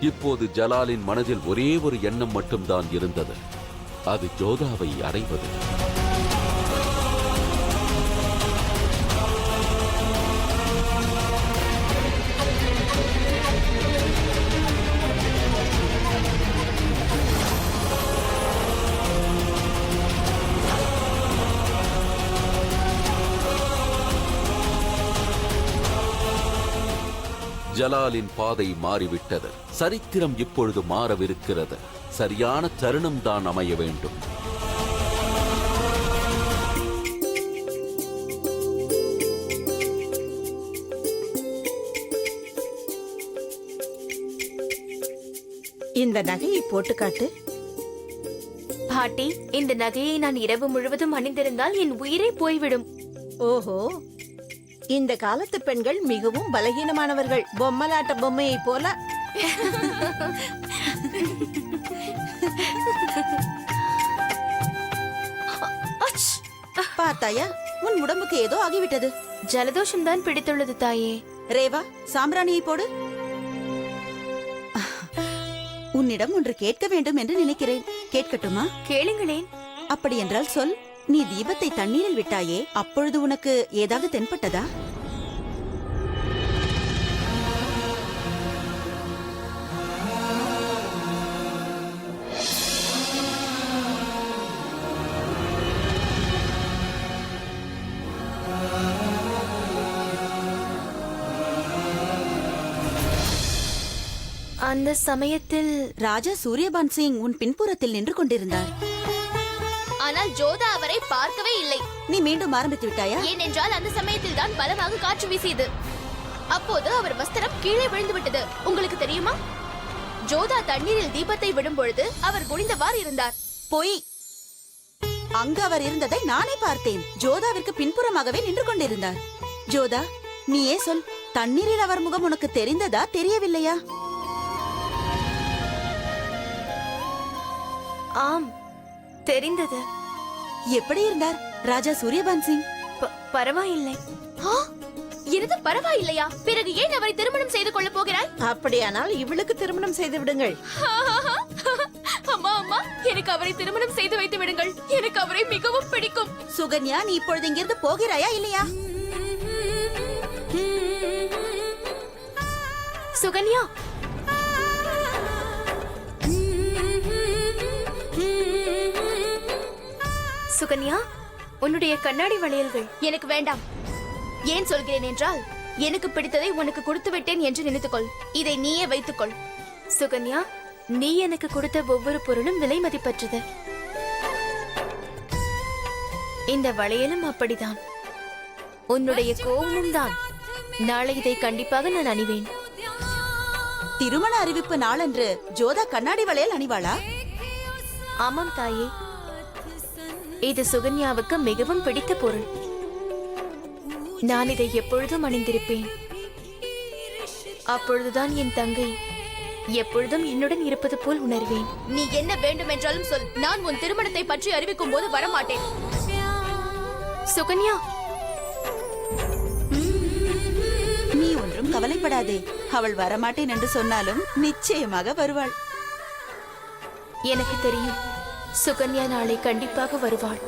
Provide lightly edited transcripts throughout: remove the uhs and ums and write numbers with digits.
இப்போது ஜலாலின் மனதில் ஒரே ஒரு எண்ணம் மட்டும்தான் இருந்தது, அது ஜோதாவை அடைவது. ஜலாலின் பாதை மாறிவிட்டது. சரித்திரம் இப்பொழுது மாறவிருக்கிறது. சரியான தருணம் தான் அமைய வேண்டும். இந்த நகையை போட்டு காட்டு. பாட்டி, இந்த நகையை நான் இரவு முழுவதும் அணிந்திருந்தால் என் உயிரே போய்விடும். ஓஹோ, இந்த காலத்து பெண்கள் மிகவும் பலகீனமானவர்கள். பொம்மலாட்ட பொம்மையை போல. பார்த்தாயா, உன் உடம்புக்கு ஏதோ ஆகிவிட்டது. ஜலதோஷம் தான் பிடித்துள்ளது தாயே. ரேவா, சாம்பிராணியை போடு. உன்னிடம் ஒன்று கேட்க வேண்டும் என்று நினைக்கிறேன். கேட்கட்டுமா? கேளுங்களேன். அப்படி என்றால் சொல். நீ தீபத்தை தண்ணீரில் விட்டாயே, அப்பொழுது உனக்கு ஏதாவது தென்பட்டதா? அந்த சமயத்தில் ராஜா சூரியபான் சிங் உன் பின்புறத்தில் நின்று கொண்டிருந்தார். ஆனால் ஜோதா அவரை பார்க்கவே இல்லை. நீ மீண்டும் ஆரம்பித்து விட்டாயா? ஏனென்றால் அந்த சமயத்தில் தான் பலமாக காற்று வீசியது. அப்போது அவர் வஸ்திரம் கீழே விழுந்து விட்டது. உங்களுக்கு தெரியுமா? ஜோதா தண்ணீரில் தீபத்தை விடும் பொழுது அவர் குனிந்தவாறு இருந்தார். பொய். அங்கு அவர் இருந்ததை நானே பார்த்தேன். ஜோதாவிற்கு பின்புறமாகவே நின்று கொண்டிருந்தார். ஜோதா, நீயே சொல். தண்ணீரில் அவர் முகம் உனக்கு தெரிந்ததா, தெரியவில்லையா? ஆம், தெரிந்தது. எப்படி இருந்தார் ராஜா சூரியபான் சிங்? பரவாயில்லை. எனது பரவாயில்லையா? பிறகு ஏன் அவரை திருமணம் செய்து கொள்ள போகிறாய்? அப்படியானால் இவளுக்கு திருமணம் செய்து விடுங்கள். அம்மா அம்மா, எனக்கு அவரை திருமணம் செய்து வைத்து விடுங்கள். எனக்கு அவரை மிகவும் பிடிக்கும். சுகன்யா, நீ இப்பொழுது இங்கிருந்து போகிறாயா இல்லையா? சுகன்யா, சுகன்யா, உன்னுடைய கண்ணாடி வளையல்கள் எனக்கு வேண்டாம். ஏன் சொல்கிறேன் என்றால், எனக்கு பிடித்ததை உனக்கு கொடுத்து விட்டேன் என்று நினைத்துக்கொள். இதை நீயே வைத்துக்கொள். சுகன்யா, நீ எனக்கு கொடுத்த ஒவ்வொரு பொருளும் விலை மதிப்பற்றது. இந்த வளையலும் அப்படிதான். உன்னுடைய கோபமும் தான். நாளை இதை கண்டிப்பாக நான் அணிவேன். திருமண அறிவிப்பு நாளன்று ஜோதா கண்ணாடி வளையல் அணிவாளா? ஆமாம் தாயே, இது சுகன்யாவுக்கு மிகவும் பிடித்த பொருள். நான் இதை எப்பொழுதும் அணிந்திருப்பேன். அப்பொழுதுதான் என் தங்கை எப்பொழுதும் என்னுடன் இருப்பது போல் உணர்வேன். நீ என்ன வேண்டும் என்றாலும் சொல். நான் உன் திருமணத்தை பற்றி அறிவிக்கும் போது வரமாட்டேன். சுகன்யா, நீ ஒன்றும் கவலைப்படாதே. அவள் வரமாட்டேன் என்று சொன்னாலும் நிச்சயமாக வருவாள். எனக்கு தெரியும், சுகன்யா நாளை கண்டிப்பாக வருவாள்.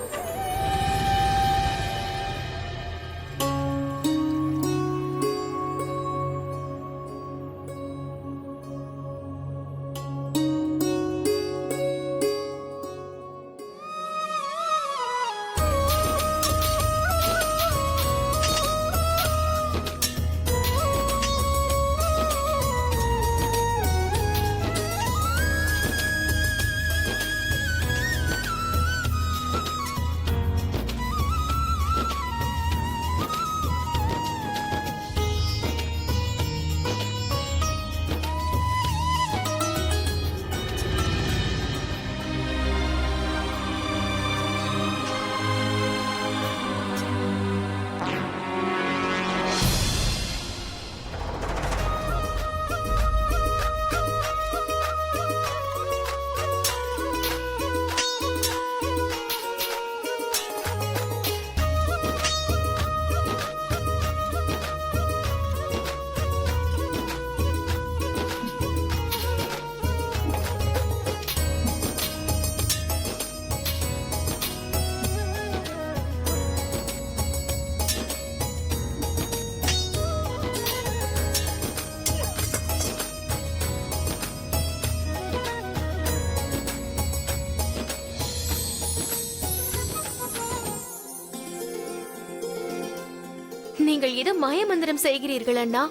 நீங்கள் ஏதோ மாயமந்திரம் செய்கிறீர்கள் அண்ணா.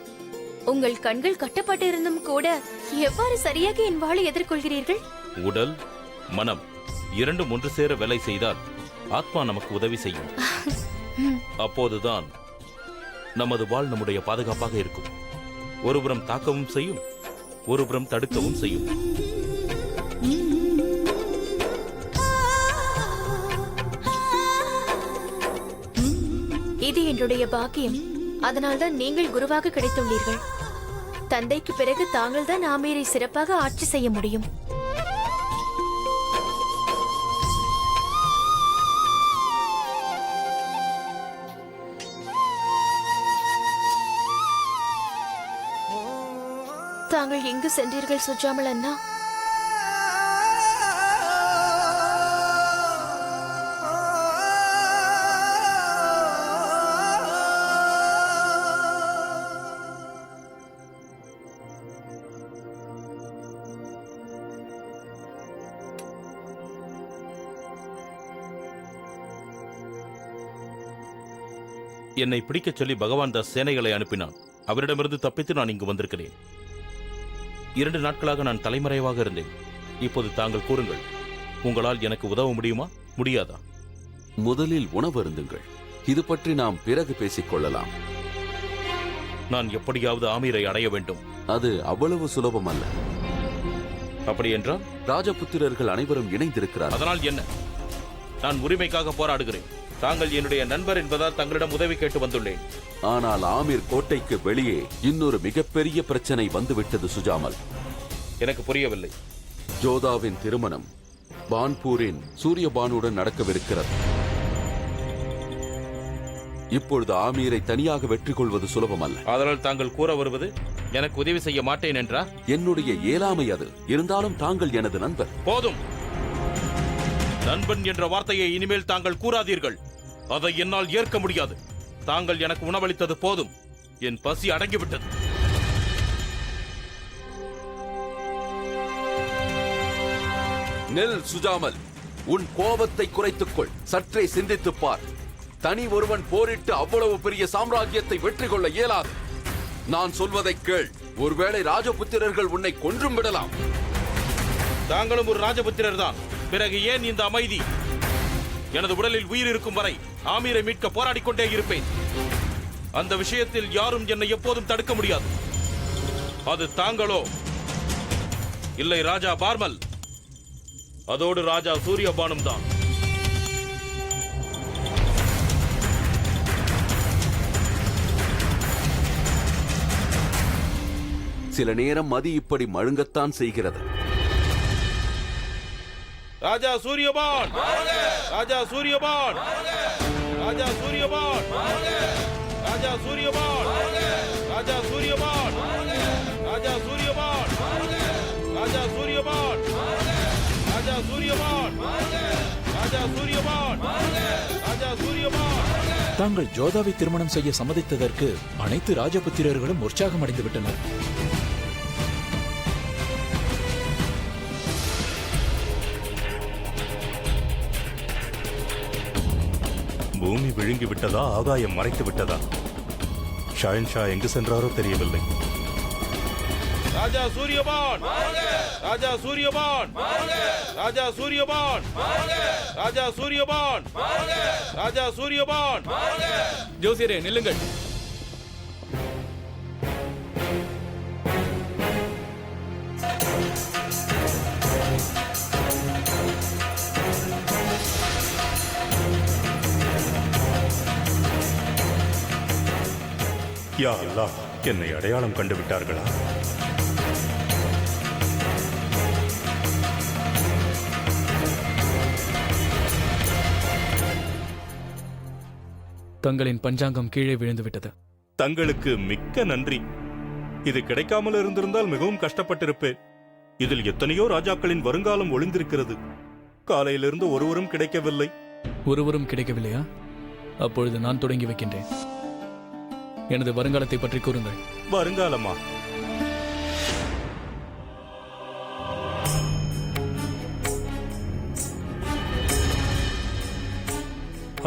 உங்கள் கண்கள் கட்டப்பட்டு இருந்தும் கூட எவ்வாறு சரியாக என் வாளை எதிர்கொள்கிறீர்கள்? உடல் மனம் இரண்டும் ஒன்று சேர வேலை செய்தால் ஆத்மா நமக்கு உதவி செய்யும். அப்போதுதான் நமது வாள் நம்முடைய பாதுகாப்பாக இருக்கும். ஒருபுறம் தாக்கவும் செய்யும், ஒருபுறம் தடுக்கவும் செய்யும். இது என்னுடைய பாக்கியம். அதனால்தான் நீங்கள் குருவாக கிடைத்துள்ளீர்கள். தந்தைக்கு பிறகு தாங்கள் தான் ஆமீரை சிறப்பாக ஆட்சி செய்ய முடியும். தாங்கள் எங்கு சென்றீர்கள் சுஜாமல் அண்ணா? என்னை பிடிக்கச் சொல்லி பகவான் தாஸ் சேனைகளை அனுப்பினான். அவரிடமிருந்து தப்பித்து நான் இங்கு வந்திருக்கிறேன். 2 நாட்களாக நான் தலைமறைவாக இருந்தேன். இப்போது தாங்கள் கூறுங்கள், உங்களால் எனக்கு உதவ முடியுமா, முடியாதா? முதலில் உணவருந்துங்கள். இது பற்றி நாம் பிறகு பேசிக் கொள்ளலாம். நான் எப்படியாவது ஆமீரை அடைய வேண்டும். அது அவ்வளவு சுலபம் அல்ல. அப்படி என்றால் ராஜபுத்திரர்கள் அனைவரும் இணைந்திருக்கிறார். அதனால் என்ன? நான் உரிமைக்காக போராடுகிறேன். தாங்கள் என்னுடைய நண்பர் என்பதால் தங்களிடம் உதவி கேட்டு வந்துள்ளேன். ஆனால் ஆமீர் கோட்டைக்கு வெளியே இன்னொரு மிகப்பெரிய பிரச்சனை வந்துவிட்டது சுஜாமல். எனக்கு புரியவில்லை. ஜோதாவின் திருமணம் பான்பூரின் சூரியபானுடன் நடக்கவிருக்கிறது. இப்பொழுது ஆமீரை தனியாக வெற்றி கொள்வது சுலபம் அல்ல. அதனால் தாங்கள் கூற வருவது எனக்கு உதவி செய்ய மாட்டேன் என்றா? என்னுடைய இயலாமை அது. இருந்தாலும் தாங்கள் எனது நண்பர். போதும். நண்பன் என்ற வார்த்தையை இனிமேல் தாங்கள் கூறாதீர்கள். அதை என்னால் ஏற்க முடியாது. தாங்கள் எனக்கு உணவளித்தது போதும். என் பசி அடங்கிவிட்டது. நெல் சுஜாமல், உன் கோபத்தை குறைத்துக்கொள். சற்றே சிந்தித்துப் பார். தனி ஒருவன் போரிட்டு அவ்வளவு பெரிய சாம்ராஜ்யத்தை வெற்றி கொள்ள இயலாது. நான் சொல்வதை கேள். ஒருவேளை ராஜபுத்திரர்கள் உன்னை கொன்றும் விடலாம். தாங்களும் ஒரு ராஜபுத்திரர் தான். பிறகு ஏன் இந்த அமைதி? எனது உடலில் உயிர் இருக்கும் வரை ஆமீரை மீட்க போராடிக் கொண்டே இருப்பேன். அந்த விஷயத்தில் யாரும் என்னை எப்போதும் தடுக்க முடியாது. அது தாங்களோ இல்லை ராஜா பார்மல், அதோடு ராஜா சூரியபானும் தான். சில நேரம் மதி இப்படி மழுங்கத்தான் செய்கிறது. ராஜா சூரியபான், ராஜா சூரியபான், ராஜா சூரியபான், ராஜா சூரியபான், ராஜா சூரியபான், ராஜா சூரியபான், ராஜா சூரியபான், ராஜா சூரியபான், ராஜா சூரியபான், ராஜா சூரியபான். தாங்கள் ஜோதாவை திருமணம் செய்ய சம்மதித்ததற்கு அனைத்து ராஜபுத்திரர்களும் உற்சாகம் அடைந்து விட்டனர். பூமி விழுங்கி விட்டதா, ஆகாயம் மறைத்து விட்டதா? ஷாயன்ஷா எங்கு சென்றாரோ தெரியவில்லை. ராஜா சூரியபான், ராஜா சூரியபான், ராஜா சூரியபான், ராஜா சூரியபான், ராஜா சூரியபான். ஜோசியரே நில்லுங்கள். யா அல்லாஹ், என்னை அடையாளம் கண்டு விட்டார்களா? தங்களின் பஞ்சாங்கம் கீழே விழுந்து விட்டது. தங்களுக்கு மிக்க நன்றி. இது கிடைக்காமல் இருந்திருந்தால் மிகவும் கஷ்டப்பட்டிருப்பேன். இதில் எத்தனையோ ராஜாக்களின் வருங்காலம் ஒளிந்திருக்கிறது. காலையிலிருந்து ஒருவரும் கிடைக்கவில்லை. ஒருவரும் கிடைக்கவில்லையா? அப்பொழுது நான் தொடங்கி வைக்கின்றேன். எனது வருங்காலத்தை பற்றி கூறுங்கள். வருங்காலமா?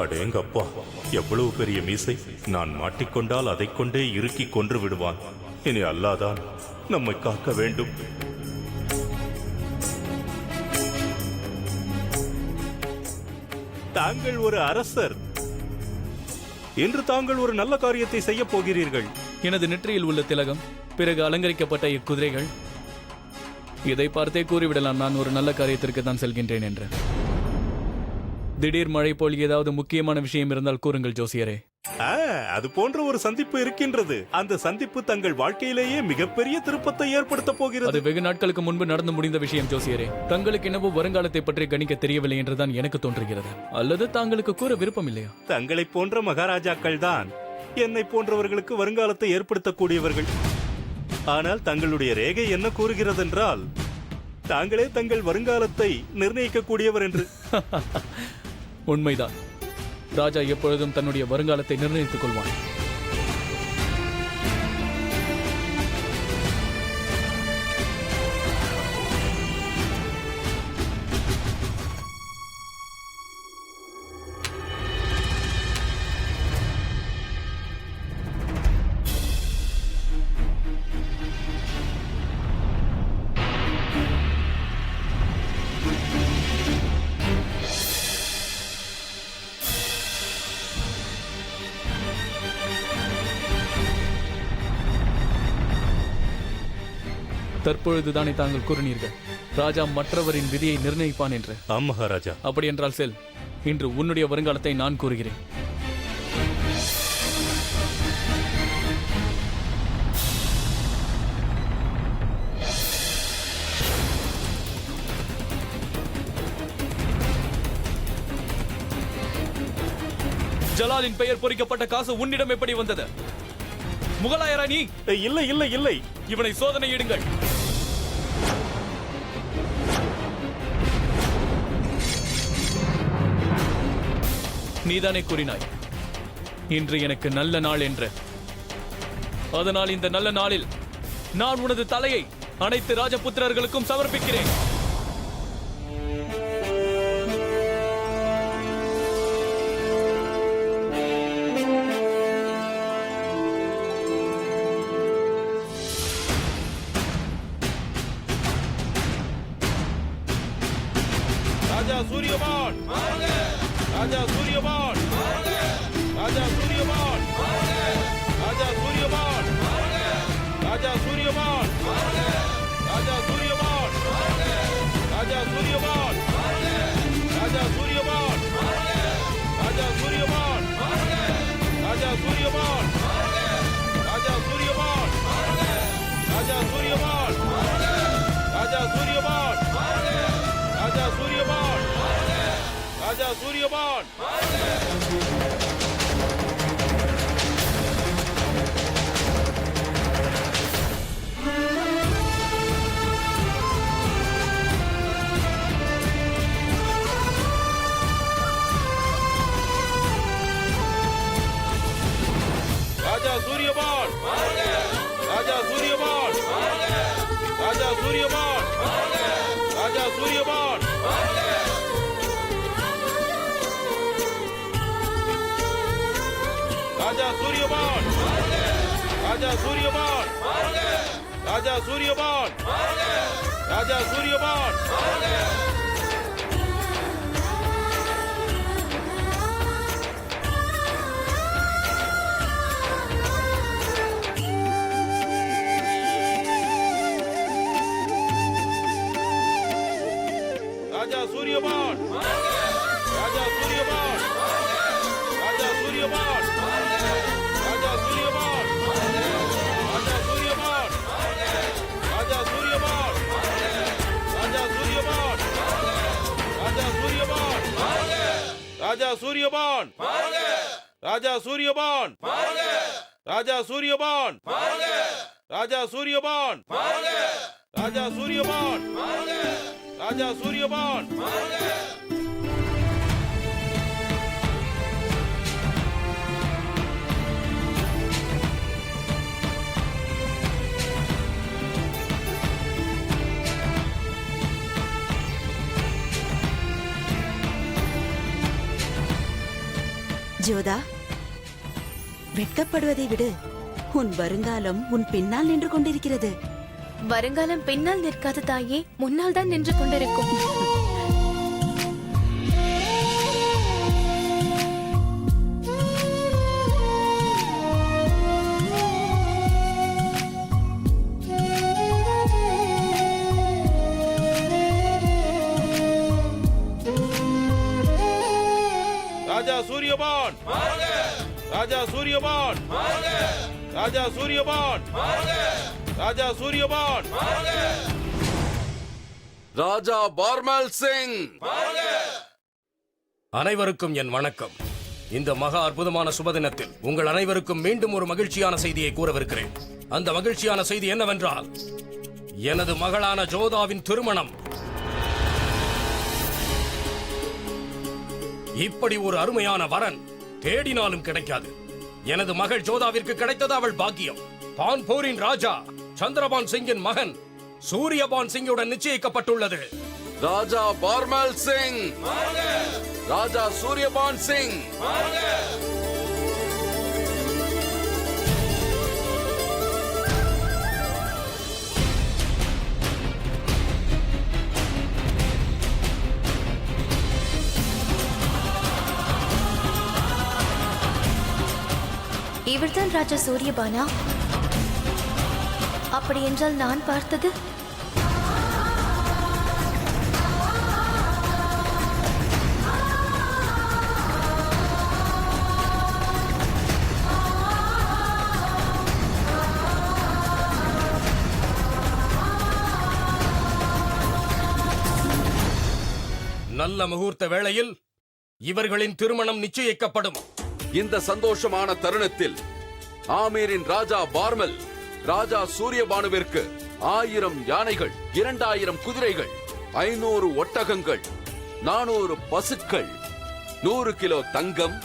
அடேங்கப்பா, எவ்வளவு பெரிய மீசை! நான் மாட்டிக்கொண்டால் அதைக் கொண்டே இறுக்கி கொன்று விடுவான். இனி அல்லாதான் நம்மை காக்க வேண்டும். தாங்கள் ஒரு அரசர். இன்று தாங்கள் ஒரு நல்ல காரியத்தை செய்ய போகிறீர்கள். எனது நெற்றியில் உள்ள திலகம், பிறகு அலங்கரிக்கப்பட்ட இக்குதிரைகள், இதை பார்த்தே கூறிவிடலாம் நான் ஒரு நல்ல காரியத்திற்கு தான் செல்கின்றேன் என்று. திடீர் மழை போல் ஏதாவது முக்கியமான விஷயம் இருந்தால் கூறுங்கள் ஜோசியரே. அது போன்ற ஒரு சந்திப்பு இருக்கின்றது. அந்த சந்திப்பு தங்கள் வாழ்க்கையிலேயே மிகப்பெரிய திருப்பத்தை ஏற்படுத்த போகிறது. அது வெகு நாட்களுக்கு முன்பு நடந்து முடிந்த விஷயம் ஜோசியரே. தங்களுக்கு என்னவோ வருங்காலத்தை பற்றி கணிக்க தெரியவில்லை என்றுதான் எனக்கு தோன்றுகிறது. அல்லது தாங்களுக்கு கூற விருப்பம் இல்லையா? தங்களை போன்ற மகாராஜாக்கள் தான் என்னை போன்றவர்களுக்கு வருங்காலத்தை ஏற்படுத்தக்கூடியவர்கள். ஆனால் தங்களுடைய ரேகை என்ன கூறுகிறதென்றால் தாங்களே தங்கள் வருங்காலத்தை நிர்ணயிக்கக்கூடியவர் என்று. உண்மைதான். ராஜா எப்பொழுதும் தன்னுடைய வருங்காலத்தை நிர்ணயித்துக் கொள்வான். தற்பொழுதுதானே தாங்கள் கூறினீர்கள் ராஜா மற்றவரின் விதியை நிர்ணயிப்பான் என்று. ஆம் மகாராஜா. அப்படி என்றால் செல், இன்று உன்னுடைய வருங்காலத்தை நான் கூறுகிறேன். ஜலாலின் பெயர் பொறிக்கப்பட்ட காசு உன்னிடம் எப்படி வந்தது? முகலாயரா நீ? இல்லை இல்லை இல்லை. இவனை சோதனையிடுங்கள். நீதானே கூறினாய் இன்று எனக்கு நல்ல நாள் என்று. அதனால் இந்த நல்ல நாளில் நான் உனது தலையை அனைத்து ராஜபுத்திரர்களுக்கும் சமர்ப்பிக்கிறேன். ராஜா சூரியபான், ராஜா சூரியபான், ராஜா சூரியபான், ராஜா சூரியபான், ராஜா சூரியபான், ராஜா சூரியபான், ராஜா சூரியபான், ராஜா சூரியபான், ராஜா சூரியபான், ராஜா சூரியபான், ராஜா சூரியபான், ராஜா சூரியபான், ராஜா சூரியபான், ராஜா சூரியபான், ராஜா சூரியபான். ராஜா சூரியபான், ராஜா சூரியபான், ராஜா சூரியபான், ராஜா சூரியபான், ராஜா சூரியபான், ராஜா சூரியபான், ராஜா சூரியபான், ராஜா சூரியபான். ராஜா சூரியபான், ராஜா சூரியபான், ராஜா சூரியபான், ராஜா சூரியபான், ராஜா சூரியபான், ராஜா சூரியபான், ராஜா சூரியபான், ராஜா சூரியபான், ராஜா சூரியபான், ராஜா சூரியபான், ராஜா சூரியபான், ராஜா சூரியபான், ராஜா சூரியபான், ராஜா சூரியபான். ஜோதா, வெட்கப்படுவதை விடு. உன் வருங்காலம் உன் பின்னால் நின்று கொண்டிருக்கிறது. வருங்காலம் பின்னால் நிற்காது தாயே, முன்னால் தான் நின்று கொண்டிருக்கும். ராஜா சூரியபான் ராஜா சூரியபான் ராஜா சூரியபான் ராஜா சூரியபான் ராஜா பார்மல் சிங். அனைவருக்கும் என் வணக்கம். இந்த மகா அற்புதமான சுபதினத்தில் உங்கள் அனைவருக்கும் மீண்டும் ஒரு மகிழ்ச்சியான செய்தியை கூறவிருக்கிறேன். அந்த மகிழ்ச்சியான செய்தி என்னவென்றால், எனது மகளான ஜோதாவின் திருமணம். இப்படி ஒரு அருமையான வரன் தேடினாலும் கிடைக்காது. எனது மகள் ஜோதாவிற்கு கிடைத்தது அவள் பாக்கியம். கான்பூரின் ராஜா சந்திரபான் சிங்கின் மகன் சூரியபான் சிங்குடன் நிச்சயிக்கப்பட்டுள்ளது. ராஜா பார்மல் சிங், ராஜா சூரியபான் சிங். இவர்தான் ராஜா சூரியபானா? அப்படி என்றால் நான் பார்த்தது நல்ல முகூர்த்த வேளையில் இவர்களின் திருமணம் நிச்சயிக்கப்படும். இந்த சந்தோஷமான தருணத்தில் ஆமீரின் ராஜா பார்மல் ராஜா சூரியபானுவிற்கு 1000 யானைகள், 2000 குதிரைகள், 500 ஒட்டகங்கள், 400 பசுக்கள், 100 கிலோ தங்கம்,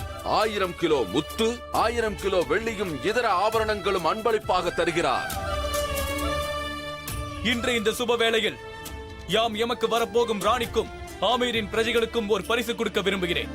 1000 கிலோ முத்து, 1000 கிலோ வெள்ளியும் இதர ஆபரணங்களும் அன்பளிப்பாக தருகிறார். இன்று இந்த சுப வேளையில் யாம் எமக்கு வரப்போகும் ராணிக்கும் ஆமீரின் பிரஜைகளுக்கும் ஒரு பரிசு கொடுக்க விரும்புகிறேன்.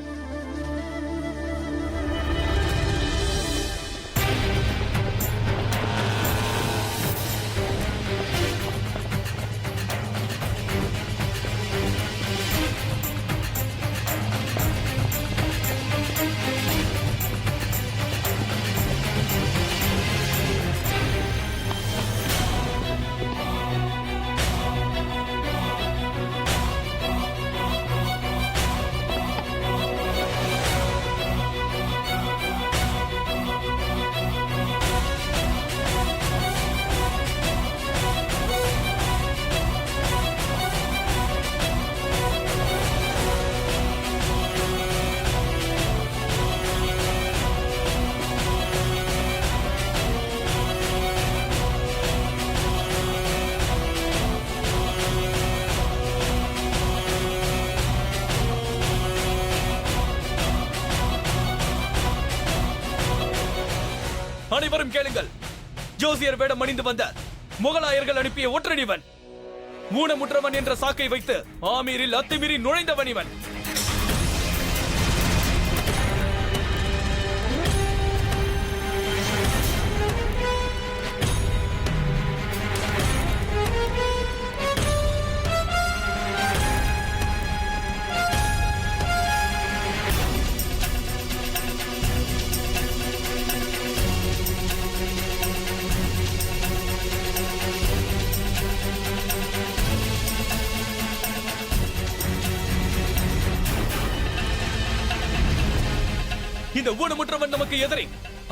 அனைவரும் கேளுங்கள். ஜோசியர் வேடம் அணிந்து வந்த முகலாயர்கள் அனுப்பிய ஒற்றனிவன். ஊனமுற்றவன் என்ற சாக்கை வைத்து ஆமீரில் அத்துமீறி நுழைந்தவன் இவன். இந்த ஊனமுற்றவன் நமக்கு எதிரி.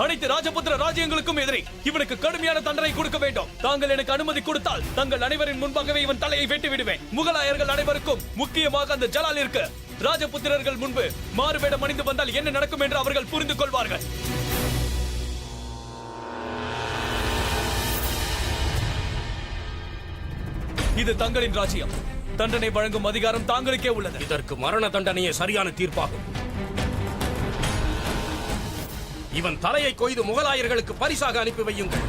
அனைத்து ராஜபுத்திர ராஜ்யங்களுக்கும் எதிரி. இவனுக்கு கடுமையான தண்டனை கொடுக்க வேண்டும். தாங்கள் எனக்கு அனுமதி கொடுத்தால் தங்கள் அனைவரின் முன்பாகவே இவன் தலையை வெட்டி விடுவேன். முகலாயர்கள் அனைவருக்கும், முக்கியமாக அந்த ஜலாலிற்கு, ராஜபுத்திரர்கள் முன்பு மாறுவேடம் அணிந்து வந்தால் என்ன நடக்கும் என்று அவர்கள் புரிந்து கொள்வார்கள். இது தங்களின் ராஜ்யம். தண்டனை வழங்கும் அதிகாரம் தாங்களுக்கே உள்ளது. இதற்கு மரண தண்டனையே சரியான தீர்ப்பாகும். இவன் தலையை கொய்து முகலாயர்களுக்கு பரிசாக அனுப்பி வையுங்கள்.